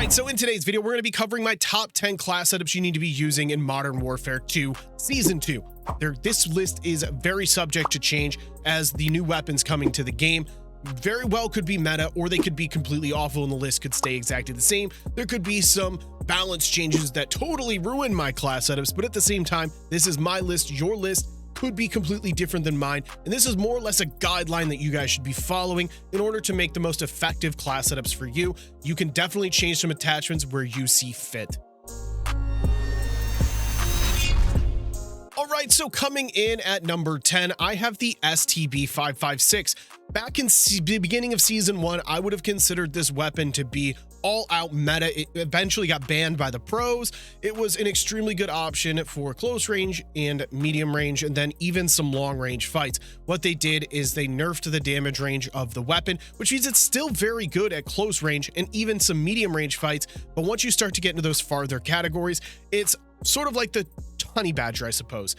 right, so in today's video, we're going to be covering my top 10 class setups you need to be using in Modern Warfare 2 Season 2. This list is very subject to change as the new weapons coming to the game very well could be meta, or they could be completely awful and the list could stay exactly the same. There could be some balance changes that totally ruin my class setups, but at the same time, this is my list. Your list could be completely different than mine, and this is more or less a guideline that you guys should be following in order to make the most effective class setups for you. You can definitely change some attachments where you see fit. All right, so coming in at number 10, I have the STB-556. Back in the beginning of Season 1, I would have considered this weapon to be all-out meta. It eventually got banned by the pros. It was an extremely good option for close range and medium range, and then even some long-range fights. What they did is they nerfed the damage range of the weapon, which means it's still very good at close range and even some medium range fights, but once you start to get into those farther categories, it's sort of like the honey badger, I suppose.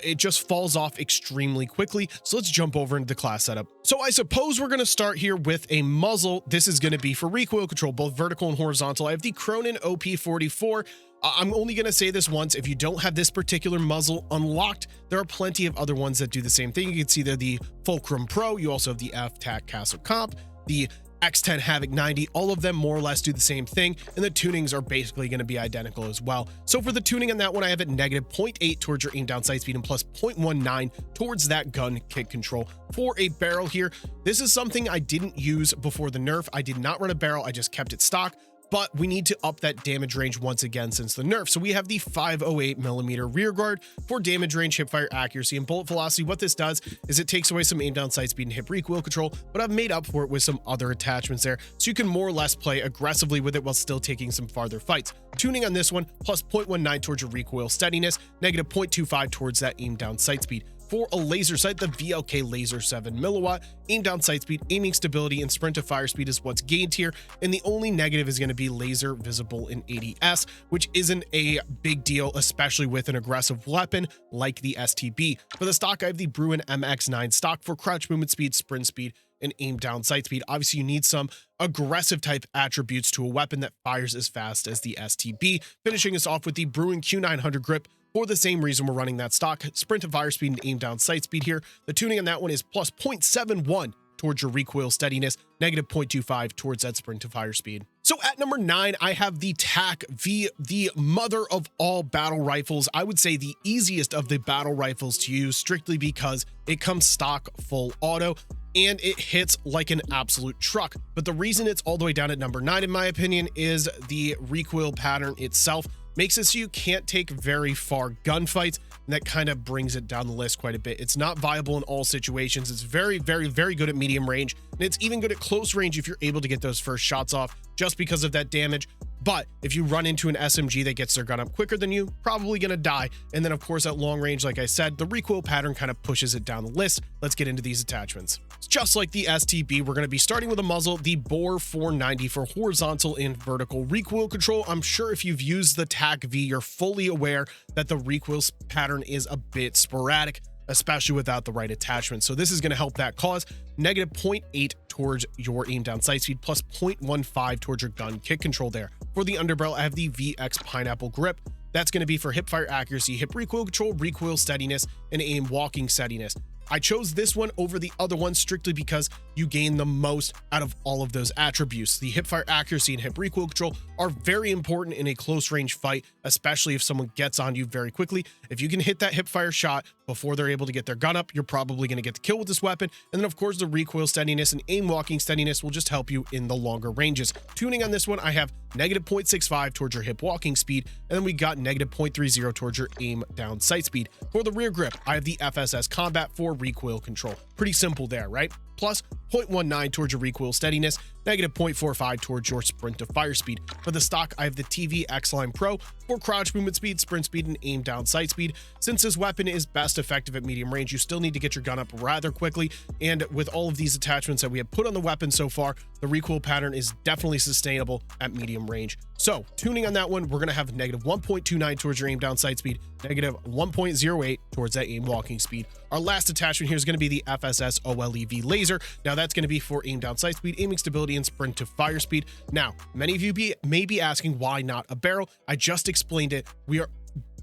It just falls off extremely quickly. So let's jump over into the class setup. So I suppose we're going to start here with a muzzle. This is going to be for recoil control, both vertical and horizontal. I have the Cronin OP44. I'm only going to say this once. If you don't have this particular muzzle unlocked, there are plenty of other ones that do the same thing. You can see they're the Fulcrum Pro. You also have the Taq Castle Comp, the X10 Havoc 90, all of them more or less do the same thing, and the tunings are basically going to be identical as well. So for the tuning on that one, I have it -0.8 towards your aim down sight speed and plus 0.19 towards that gun kick control. For a barrel here, this is something I didn't use before the nerf. I did not run a barrel, I just kept it stock, but we need to up that damage range once again since the nerf. So we have the 508mm rear guard for damage range, hipfire accuracy, and bullet velocity. What this does is it takes away some aim down sight speed and hip recoil control, but I've made up for it with some other attachments there, so you can more or less play aggressively with it while still taking some farther fights. Tuning on this one, plus 0.19 towards your recoil steadiness, -0.25 towards that aim down sight speed. For a laser sight, the VLK Laser 7mW, aim down sight speed, aiming stability, and sprint to fire speed is what's gained here, and the only negative is going to be laser visible in ADS, which isn't a big deal, especially with an aggressive weapon like the STB. For the stock, I have the Bruin MX9 stock for crouch movement speed, sprint speed, and aim down sight speed. Obviously, you need some aggressive type attributes to a weapon that fires as fast as the STB. Finishing us off with the Bruin Q900 grip. For the same reason, we're running that stock, sprint to fire speed and aim down sight speed here. The tuning on that one is plus 0.71 towards your recoil steadiness, -0.25 towards that sprint to fire speed. So at number 9, I have the Taq V, the mother of all battle rifles. I would say the easiest of the battle rifles to use, strictly because it comes stock full auto and it hits like an absolute truck. But the reason it's all the way down at number 9, in my opinion, is the recoil pattern itself makes it so you can't take very far gunfights, and that kind of brings it down the list quite a bit. It's not viable in all situations. It's very, very, very good at medium range, and it's even good at close range if you're able to get those first shots off just because of that damage. But if you run into an SMG that gets their gun up quicker than you, probably going to die. And then, of course, at long range, like I said, the recoil pattern kind of pushes it down the list. Let's get into these attachments. Just like the STB, we're going to be starting with a muzzle, the Bore 490 for horizontal and vertical recoil control. I'm sure if you've used the Taq V, you're fully aware that the recoil pattern is a bit sporadic, especially without the right attachment. So this is going to help that cause. -0.8 towards your aim down sight speed, plus 0.15 towards your gun kick control there. For the underbarrel, I have the VX Pineapple grip. That's going to be for hip fire accuracy, hip recoil control, recoil steadiness, and aim walking steadiness. I chose this one over the other one strictly because you gain the most out of all of those attributes. The hip fire accuracy and hip recoil control are very important in a close range fight, especially if someone gets on you very quickly. If you can hit that hip fire shot before they're able to get their gun up, you're probably going to get the kill with this weapon. And then, of course, the recoil steadiness and aim walking steadiness will just help you in the longer ranges. Tuning on this one, I have -0.65 towards your hip walking speed, and then we got -0.30 towards your aim down sight speed. For the rear grip, I have the FSS Combat for recoil control. Pretty simple there, right? Plus 0.19 towards your recoil steadiness, -0.45 towards your sprint to fire speed. For the stock, I have the TV X-Line Pro for crouch movement speed, sprint speed, and aim down sight speed. Since this weapon is best effective at medium range, you still need to get your gun up rather quickly, and with all of these attachments that we have put on the weapon so far, the recoil pattern is definitely sustainable at medium range. So tuning on that one, we're going to have -1.29 towards your aim down sight speed, -1.08 towards that aim walking speed. Our last attachment here is going to be the FSS OLEV laser laser. Now that's going to be for aim down sight speed, aiming stability, and sprint to fire speed. Now, many of you may be asking why not a barrel. I just explained it. We are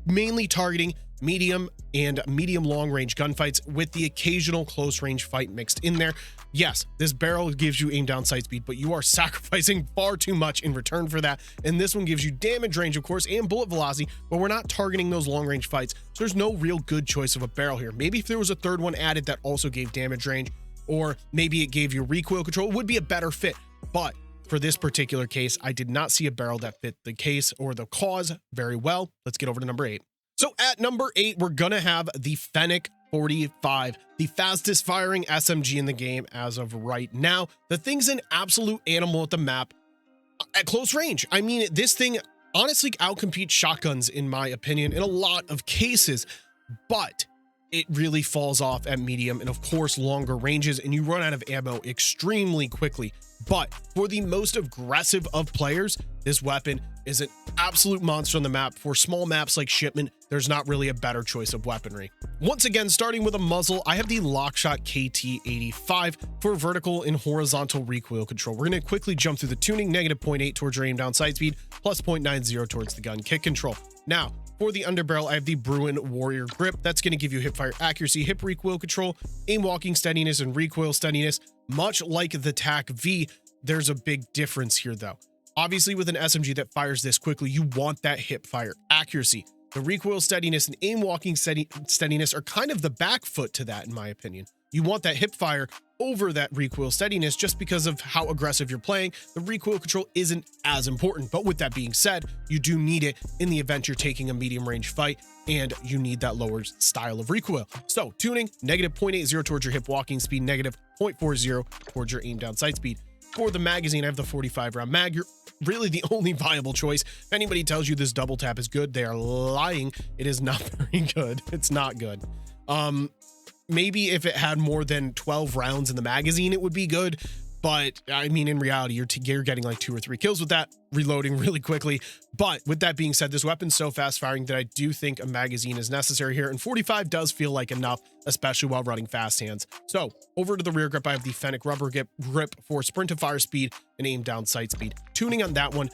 mainly targeting medium and medium long range gunfights with the occasional close range fight mixed in there. Yes, this barrel gives you aim down sight speed, but you are sacrificing far too much in return for that. And this one gives you damage range, of course, and bullet velocity, but we're not targeting those long range fights. So there's no real good choice of a barrel here. Maybe if there was a third one added that also gave damage range, or maybe it gave you recoil control, it would be a better fit. But for this particular case, I did not see a barrel that fit the case or the cause very well. Let's get over to number 8. So at number 8, we're gonna have the Fennec 45, the fastest firing SMG in the game as of right now. The thing's an absolute animal at the map at close range. I mean, this thing honestly outcompetes shotguns in my opinion in a lot of cases, but it really falls off at medium and of course longer ranges, and you run out of ammo extremely quickly. But for the most aggressive of players, this weapon is an absolute monster on the map. For small maps like Shipment, there's not really a better choice of weaponry. Once again, starting with a muzzle, I have the Lockshot KT85 for vertical and horizontal recoil control. We're going to quickly jump through the tuning, -0.8 towards your aim down sight speed, plus 0.90 towards the gun kick control. Now, for the underbarrel, I have the Bruin Warrior Grip. That's going to give you hip fire accuracy, hip recoil control, aim walking steadiness, and recoil steadiness. Much like the Taq V, there's a big difference here though. Obviously, with an SMG that fires this quickly, you want that hip fire accuracy. The recoil steadiness and aim walking steadiness are kind of the back foot to that, in my opinion. You want that hip fire over that recoil steadiness just because of how aggressive you're playing. The recoil control isn't as important, but with that being said, you do need it in the event you're taking a medium range fight and you need that lower style of recoil. So tuning, -0.80 towards your hip walking speed, -0.40 towards your aim down sight speed. For the magazine, I have the 45 round mag. You're really the only viable choice. If anybody tells you this double tap is good, they are lying. It is not very good. It's not good. Maybe if it had more than 12 rounds in the magazine, it would be good. But I mean, in reality, you're getting like 2 or 3 kills with that, reloading really quickly. But with that being said, this weapon's so fast firing that I do think a magazine is necessary here. And 45 does feel like enough, especially while running fast hands. So over to the rear grip, I have the Fennec rubber grip for sprint to fire speed and aim down sight speed. Tuning on that one,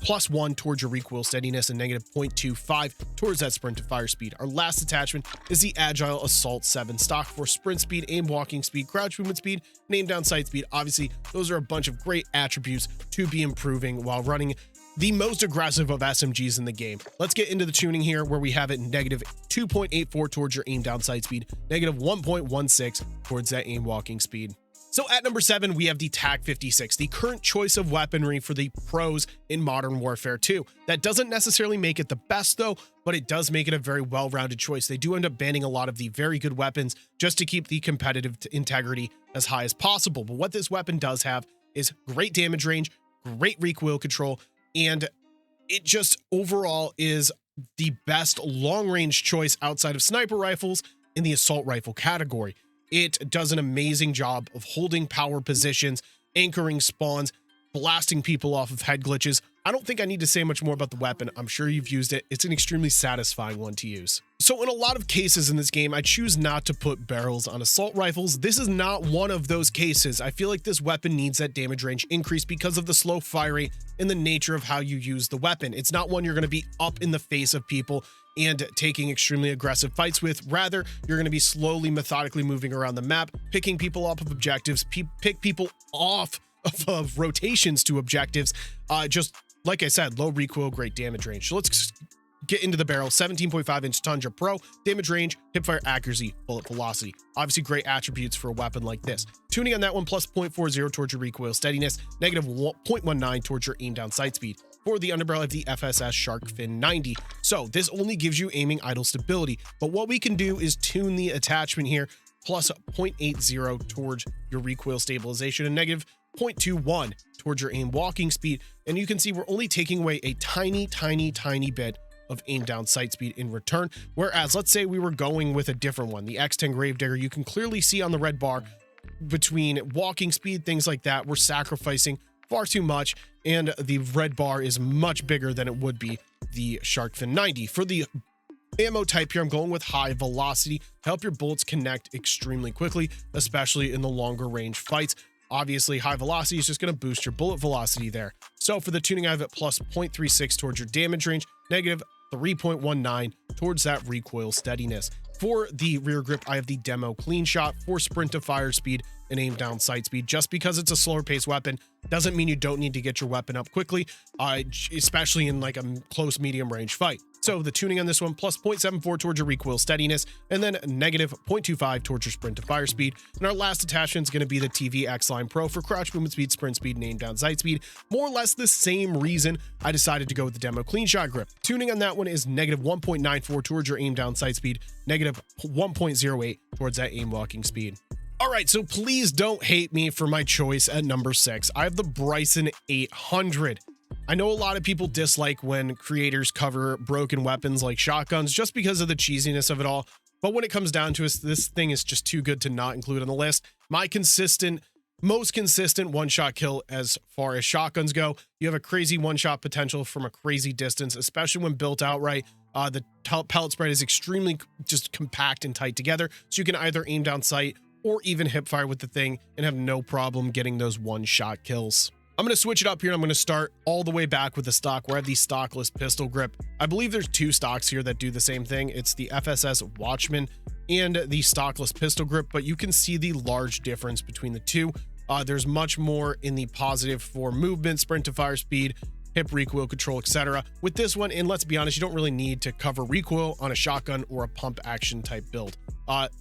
+1 towards your recoil steadiness and -0.25 towards that sprint to fire speed. Our last attachment is the Agile Assault 7 stock for sprint speed, aim walking speed, crouch movement speed, and aim down sight speed. Obviously, those are a bunch of great attributes to be improving while running the most aggressive of SMGs in the game. Let's get into the tuning here, where we have it -2.84 towards your aim down sight speed, -1.16 towards that aim walking speed. So at number 7, we have the Taq 56, the current choice of weaponry for the pros in Modern Warfare 2. That doesn't necessarily make it the best though, but it does make it a very well-rounded choice. They do end up banning a lot of the very good weapons just to keep the competitive integrity as high as possible. But what this weapon does have is great damage range, great recoil control, and it just overall is the best long-range choice outside of sniper rifles in the assault rifle category. It does an amazing job of holding power positions, anchoring spawns, blasting people off of head glitches. I don't think I need to say much more about the weapon. I'm sure you've used it. It's an extremely satisfying one to use. So in a lot of cases in this game, I choose not to put barrels on assault rifles. This is not one of those cases. I feel like this weapon needs that damage range increase because of the slow fire rate and the nature of how you use the weapon. It's not one you're going to be up in the face of people and taking extremely aggressive fights with. Rather, you're going to be slowly, methodically moving around the map, picking people off of objectives, pick people off of rotations to objectives. Just like I said, low recoil, great damage range. So let's get into the barrel. 17.5-inch Tundra Pro, damage range, hipfire accuracy, bullet velocity. Obviously great attributes for a weapon like this. Tuning on that one, plus 0.40 towards your recoil steadiness, -0.19 towards your aim down sight speed. For the underbarrel of the FSS Shark Fin 90. So this only gives you aiming idle stability, but what we can do is tune the attachment here, plus 0.80 towards your recoil stabilization and -0.21 towards your aim walking speed. And you can see we're only taking away a tiny bit of aim down sight speed in return. Whereas let's say we were going with a different one, the X10 Gravedigger, you can clearly see on the red bar between walking speed, things like that, we're sacrificing far too much, and the red bar is much bigger than it would be the Shark Fin 90. For the ammo type here, I'm going with high velocity to help your bullets connect extremely quickly, especially in the longer range fights. Obviously, high velocity is just going to boost your bullet velocity there. So for the tuning, I have it plus 0.36 towards your damage range, negative 3.19 towards that recoil steadiness. For the rear grip, I have the Demo Clean Shot for sprint to fire speed and aim down sight speed. Just because it's a slower paced weapon doesn't mean you don't need to get your weapon up quickly, especially in like a close medium range fight. So the tuning on this one, plus 0.74 towards your recoil steadiness, and then negative 0.25 towards your sprint to fire speed. And our last attachment is going to be the TV X-Line Pro for crouch movement speed, sprint speed, and aim down sight speed. More or less the same reason I decided to go with the Demo Clean Shot grip. Tuning on that one is negative 1.94 towards your aim down sight speed, negative 1.08 towards that aim walking speed. All right, so please don't hate me for my choice at number 6. I have the Bryson 800. I know a lot of people dislike when creators cover broken weapons like shotguns just because of the cheesiness of it all. But when it comes down to it, this thing is just too good to not include on the list. My most consistent one-shot kill as far as shotguns go. You have a crazy one-shot potential from a crazy distance, especially when built outright. The pellet spread is extremely just compact and tight together, so you can either aim down sight or even hip fire with the thing and have no problem getting those one-shot kills. I'm going to switch it up here. I'm going to start all the way back with the stock where I have the stockless pistol grip. I believe there's two stocks here that do the same thing. It's the FSS Watchman and the stockless pistol grip, but you can see the large difference between the two. There's much more in the positive for movement, sprint to fire speed, hip recoil control, etc. With this one, and let's be honest, you don't really need to cover recoil on a shotgun or a pump action type build.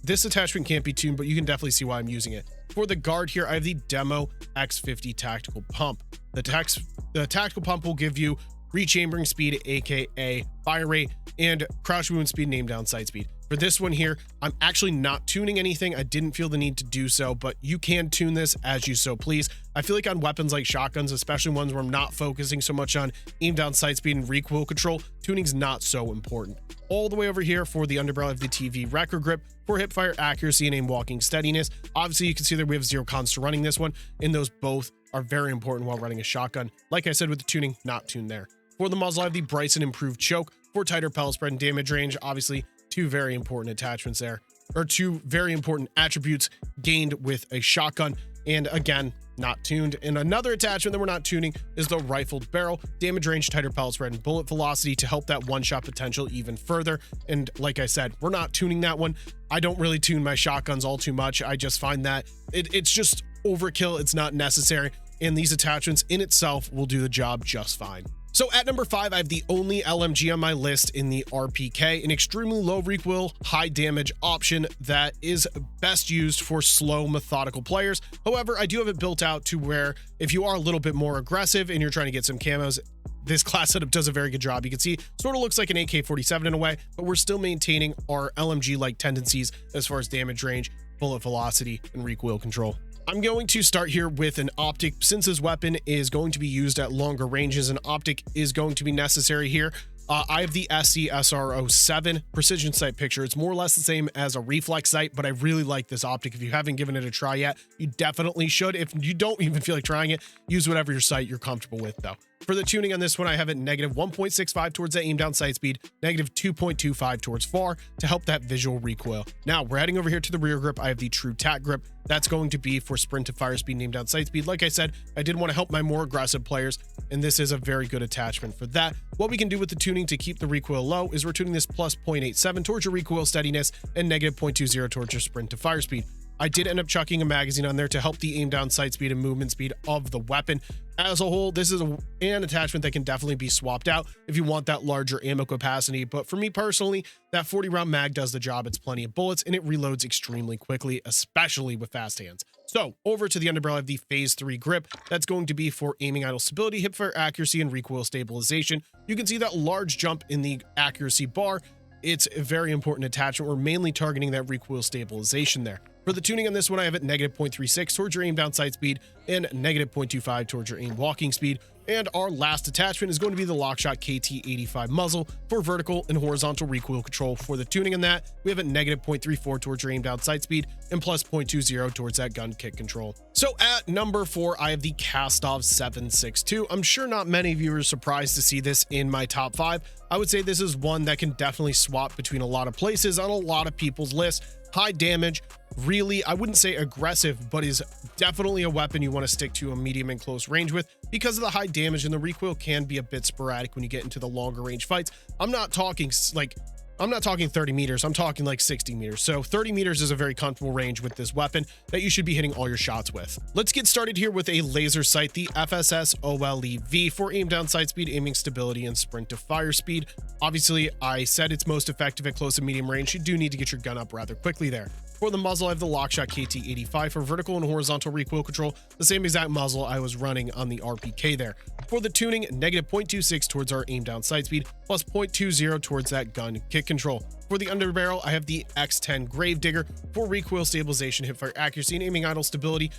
This attachment can't be tuned, but you can definitely see why I'm using it. For the guard here, I have the Demo X50 Tactical Pump. The tactical pump will give you rechambering speed, aka fire rate, and crouch movement speed and aim down sight speed. For this one here, I'm actually not tuning anything. I didn't feel the need to do so, but you can tune this as you so please. I feel like on weapons like shotguns, especially ones where I'm not focusing so much on aim down sight speed and recoil control, tuning's not so important. All the way over here for the underbarrel of the TV Record Grip for hip fire accuracy and aim walking steadiness. Obviously, you can see that we have 0 cons to running this one, and those both are very important while running a shotgun. Like I said with the tuning, not tuned there. For the muzzle, I have the Bryson Improved Choke for tighter pellet spread and damage range. Obviously, two very important attachments there, or two very important attributes gained with a shotgun, and again, not tuned. And another attachment that we're not tuning is the rifled barrel, damage range, tighter pellet spread, and bullet velocity to help that one-shot potential even further. And like I said, we're not tuning that one. I don't really tune my shotguns all too much. I just find that it's just overkill. It's not necessary, and these attachments in itself will do the job just fine. So at number 5, I have the only LMG on my list in the RPK, an extremely low recoil, high damage option that is best used for slow, methodical players. However, I do have it built out to where if you are a little bit more aggressive and you're trying to get some camos, this class setup does a very good job. You can see sort of looks like an AK-47 in a way, but we're still maintaining our LMG-like tendencies as far as damage range, bullet velocity, and recoil control. I'm going to start here with an optic. Since this weapon is going to be used at longer ranges, an optic is going to be necessary here. I have the SC-SR07 precision sight picture. It's more or less the same as a reflex sight, but I really like this optic. If you haven't given it a try yet, you definitely should. If you don't even feel like trying it, use whatever your sight you're comfortable with though. For the tuning on this one, I have it negative 1.65 towards that aim down sight speed, negative 2.25 towards far to help that visual recoil. Now we're heading over here to the rear grip. I have the True Tac grip. That's going to be for sprint to fire speed and aim down sight speed. Like I said, I did want to help my more aggressive players, and this is a very good attachment for that. What we can do with the tuning to keep the recoil low is we're tuning this plus 0.87 towards your recoil steadiness and negative 0.20 towards your sprint to fire speed. I did end up chucking a magazine on there to help the aim down sight speed and movement speed of the weapon. As a whole, this is an attachment that can definitely be swapped out if you want that larger ammo capacity. But for me personally, that 40 round mag does the job. It's plenty of bullets and it reloads extremely quickly, especially with fast hands. So over to the underbarrel, I have the Phase 3 grip. That's going to be for aiming idle stability, hipfire accuracy, and recoil stabilization. You can see that large jump in the accuracy bar. It's a very important attachment. We're mainly targeting that recoil stabilization there. For For the tuning on this one, I have it -0.36 towards your aim down sight speed and -0.25 towards your aim walking speed. And our last attachment is going to be the Lockshot KT85 muzzle for vertical and horizontal recoil control. For the tuning on that, we have it -0.34 towards your aim down sight speed and +0.20 towards that gun kick control. So at number 4, I have the Kastov 762. I'm sure not many of you are surprised to see this in my top 5. I would say this is one that can definitely swap between a lot of places on a lot of people's lists. High damage, really, I wouldn't say aggressive, but is definitely a weapon you want to stick to a medium and close range with because of the high damage, and the recoil can be a bit sporadic when you get into the longer range fights. I'm not talking 30 meters, I'm talking like 60 meters. So 30 meters is a very comfortable range with this weapon that you should be hitting all your shots with. Let's get started here with a laser sight, the FSS OLEV for aim down sight speed, aiming stability, and sprint to fire speed. Obviously, I said it's most effective at close and medium range. You do need to get your gun up rather quickly there. For the muzzle, I have the Lockshot KT85 for vertical and horizontal recoil control, the same exact muzzle I was running on the RPK there. For the tuning, -0.26 towards our aim down sight speed, +0.20 towards that gun kick control. For the underbarrel, I have the X10 Gravedigger for recoil stabilization, hipfire accuracy, and aiming idle stability.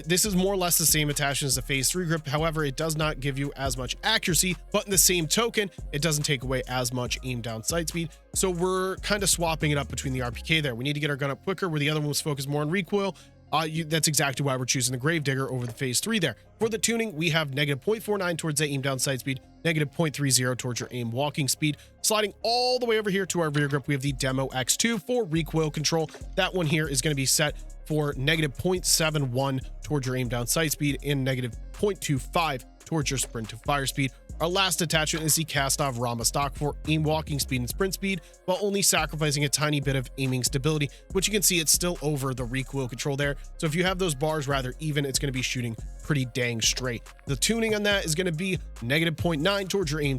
This is more or less the same attachment as the phase 3 grip. However, it does not give you as much accuracy, but in the same token, it doesn't take away as much aim down sight speed. So we're kind of swapping it up between the RPK there. We need to get our gun up quicker, where the other one was focused more on recoil. That's exactly why we're choosing the Gravedigger over the phase 3 there. For the tuning, we have -0.49 towards that aim down sight speed, -0.30 towards your aim walking speed. Sliding all the way over here to our rear grip, we have the Demo X2 for recoil control. That one here is going to be set for -0.71 towards your aim down sight speed and -0.25 towards your sprint to fire speed. Our last attachment is the Kastov Rama stock for aim walking speed and sprint speed, while only sacrificing a tiny bit of aiming stability, which you can see it's still over the recoil control there. So if you have those bars rather even, it's going to be shooting pretty dang straight. The tuning on that is going to be -0.9 towards your aim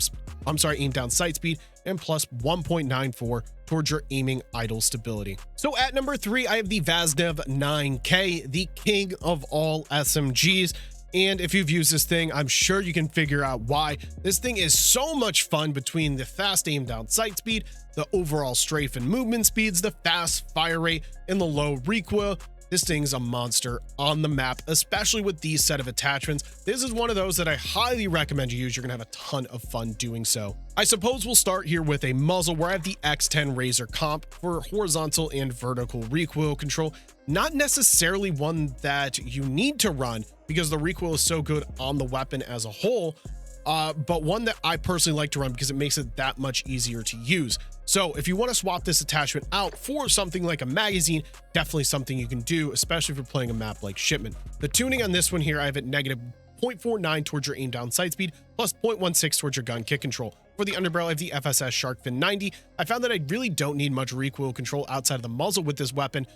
down sight speed and +1.94 towards your aiming idle stability. So at number 3, I have the Vaznev 9K, the king of all SMGs. And if you've used this thing, I'm sure you can figure out why. This thing is so much fun between the fast aim down sight speed, the overall strafe and movement speeds, the fast fire rate, and the low recoil. This thing's a monster on the map, especially with these set of attachments. This is one of those that I highly recommend you use. You're gonna have a ton of fun doing so. I suppose we'll start here with a muzzle, where I have the X10 Razor Comp for horizontal and vertical recoil control. Not necessarily one that you need to run because the recoil is so good on the weapon as a whole, but one that I personally like to run because it makes it that much easier to use. So if you want to swap this attachment out for something like a magazine, definitely something you can do, especially if you're playing a map like Shipment. The tuning on this one here, I have it -0.49 towards your aim down sight speed, +0.16 towards your gun kick control. For the underbarrel, I have the FSS Sharkfin 90. I found that I really don't need much recoil control outside of the muzzle with this weapon.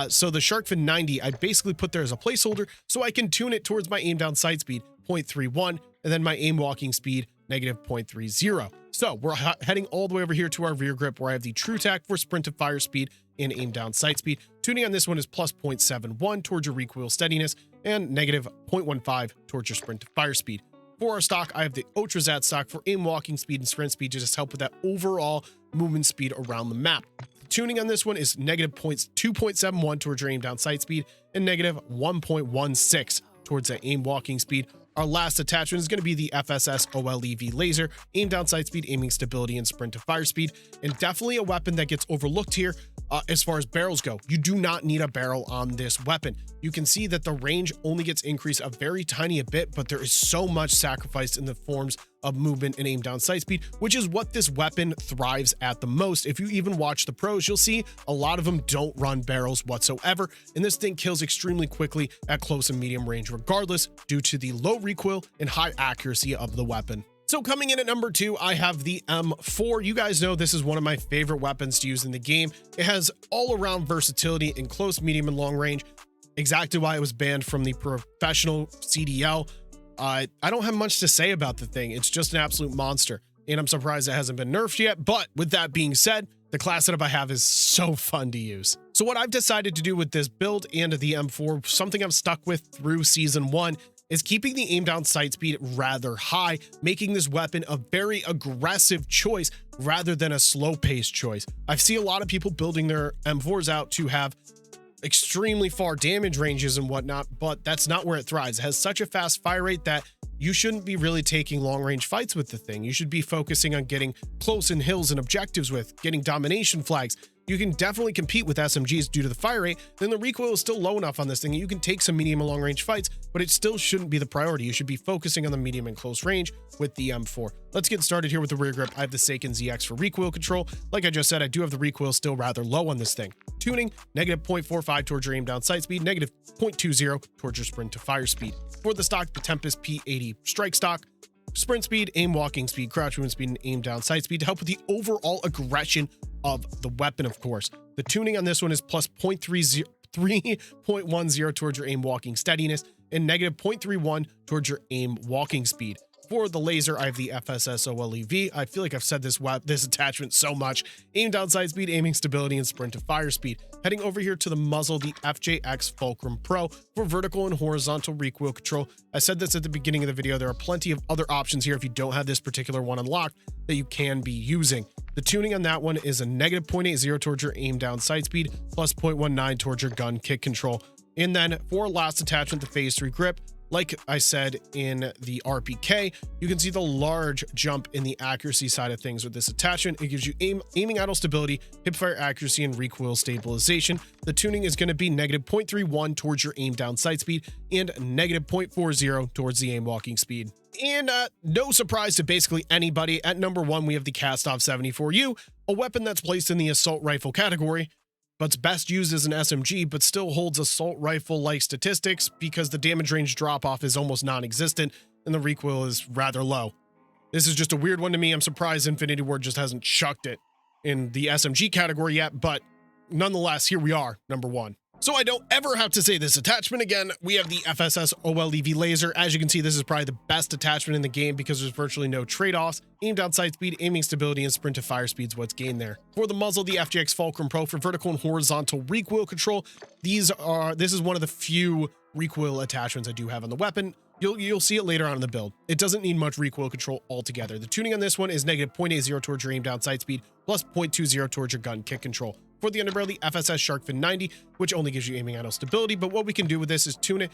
So the Sharkfin 90, I basically put there as a placeholder so I can tune it towards my aim down sight speed, 0.31, and then my aim walking speed, -0.30. So we're heading all the way over here to our rear grip, where I have the Taq for sprint to fire speed and aim down sight speed. Tuning on this one is +0.71 towards your recoil steadiness and -0.15 towards your sprint to fire speed. For our stock, I have the Ultrazat stock for aim walking speed and sprint speed to just help with that overall movement speed around the map. Tuning on this one is -2.71 towards your aim down sight speed and -1.16 towards that aim walking speed. Our last attachment is going to be the FSS OLEV laser, aim down sight speed, aiming stability, and sprint to fire speed, and definitely a weapon that gets overlooked here as far as barrels go. You do not need a barrel on this weapon. You can see that the range only gets increased a very tiny bit, but there is so much sacrificed in the forms of movement and aim down sight speed, which is what this weapon thrives at the most. If you even watch the pros, you'll see a lot of them don't run barrels whatsoever, and this thing kills extremely quickly at close and medium range regardless, due to the low recoil and high accuracy of the weapon. So coming in at number 2, I have the M4. You guys know this is one of my favorite weapons to use in the game. It has all-around versatility in close, medium, and long range. Exactly why it was banned from the professional CDL. I don't have much to say about the thing. It's just an absolute monster, and I'm surprised it hasn't been nerfed yet. But with that being said, the class setup I have is so fun to use. So what I've decided to do with this build and the M4, something I'm stuck with through Season 1, is keeping the aim down sight speed rather high, making this weapon a very aggressive choice rather than a slow paced choice. I see a lot of people building their M4s out to have extremely far damage ranges and whatnot, but that's not where it thrives. It has such a fast fire rate that you shouldn't be really taking long range fights with the thing. You should be focusing on getting close in hills and objectives with, getting domination flags. You can definitely compete with SMGs due to the fire rate. Then the recoil is still low enough on this thing. You can take some medium and long range fights, but it still shouldn't be the priority. You should be focusing on the medium and close range with the M4. Let's get started here with the rear grip. I have the Seiken ZX for recoil control. Like I just said, I do have the recoil still rather low on this thing. Tuning, negative 0.45 towards your aim down sight speed, negative 0.20 towards your sprint to fire speed. For the stock, the Tempest P80 strike stock, sprint speed, aim walking speed, crouch movement speed, and aim down sight speed to help with the overall aggression of the weapon, of course. The tuning on this one is plus 3.10 towards your aim walking steadiness and negative 0.31 towards your aim walking speed. For the laser, I have the FSS OLEV. I feel like I've said this attachment so much. Aim down sight speed, aiming stability, and sprint to fire speed. Heading over here to the muzzle, the FJX Fulcrum Pro for vertical and horizontal recoil control. I said this at the beginning of the video. There are plenty of other options here if you don't have this particular one unlocked that you can be using. The tuning on that one is a negative 0.80 towards your aim down sight speed, plus 0.19 towards your gun kick control. And then for last attachment, the Phase 3 grip. Like I said in the RPK, you can see the large jump in the accuracy side of things with this attachment. It gives you aiming idle stability, hipfire accuracy, and recoil stabilization. The tuning is going to be negative 0.31 towards your aim down sight speed and negative 0.40 towards the aim walking speed. And no surprise to basically anybody, at number 1, we have the Kastov 74U, a weapon that's placed in the assault rifle category, but it's best used as an SMG, but still holds assault rifle-like statistics because the damage range drop-off is almost non-existent and the recoil is rather low. This is just a weird one to me. I'm surprised Infinity Ward just hasn't chucked it in the SMG category yet, but nonetheless, here we are, number 1. So I don't ever have to say this attachment again. We have the FSS OLEV laser. As you can see, this is probably the best attachment in the game because there's virtually no trade-offs. Aim down sight speed, aiming stability, and sprint to fire speed is what's gained there. For the muzzle, the FJX Fulcrum Pro for vertical and horizontal recoil control. This is one of the few recoil attachments I do have on the weapon. You'll see it later on in the build. It doesn't need much recoil control altogether. The tuning on this one is negative 0.80 towards your aim down sight speed, plus 0.20 towards your gun kick control. For the underbarrel, the FSS Sharkfin 90, which only gives you aiming idle stability, but what we can do with this is tune it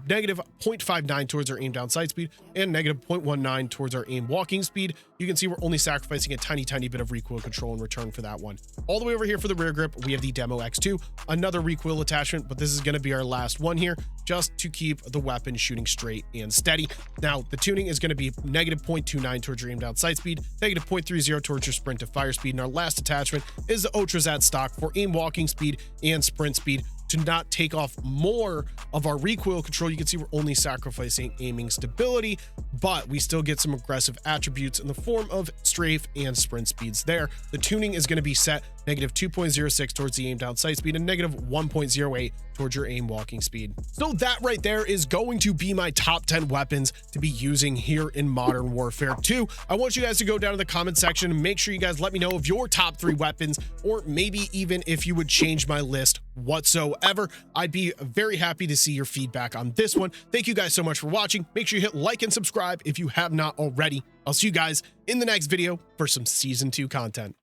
negative 0.59 towards our aim down sight speed and negative 0.19 towards our aim walking speed. You can see we're only sacrificing a tiny bit of recoil control in return for that one. All the way over here for the rear grip, we have the Demo X2, another recoil attachment, but this is going to be our last one here, just to keep the weapon shooting straight and steady. Now, the tuning is going to be negative 0.29 towards your aim down sight speed, negative 0.30 towards your sprint to fire speed, and our last attachment is the Ultrazat stock for aim walking speed and sprint speed. To not take off more of our recoil control, you can see we're only sacrificing aiming stability, but we still get some aggressive attributes in the form of strafe and sprint speeds there. The tuning is going to be set negative 2.06 towards the aim down sight speed and negative 1.08 towards your aim walking speed. So that right there is going to be my top 10 weapons to be using here in Modern Warfare 2. I want you guys to go down to the comment section and make sure you guys let me know of your top 3 weapons, or maybe even if you would change my list whatsoever. I'd be very happy to see your feedback on this one. Thank you guys so much for watching. Make sure you hit like and subscribe if you have not already. I'll see you guys in the next video for some Season 2 content.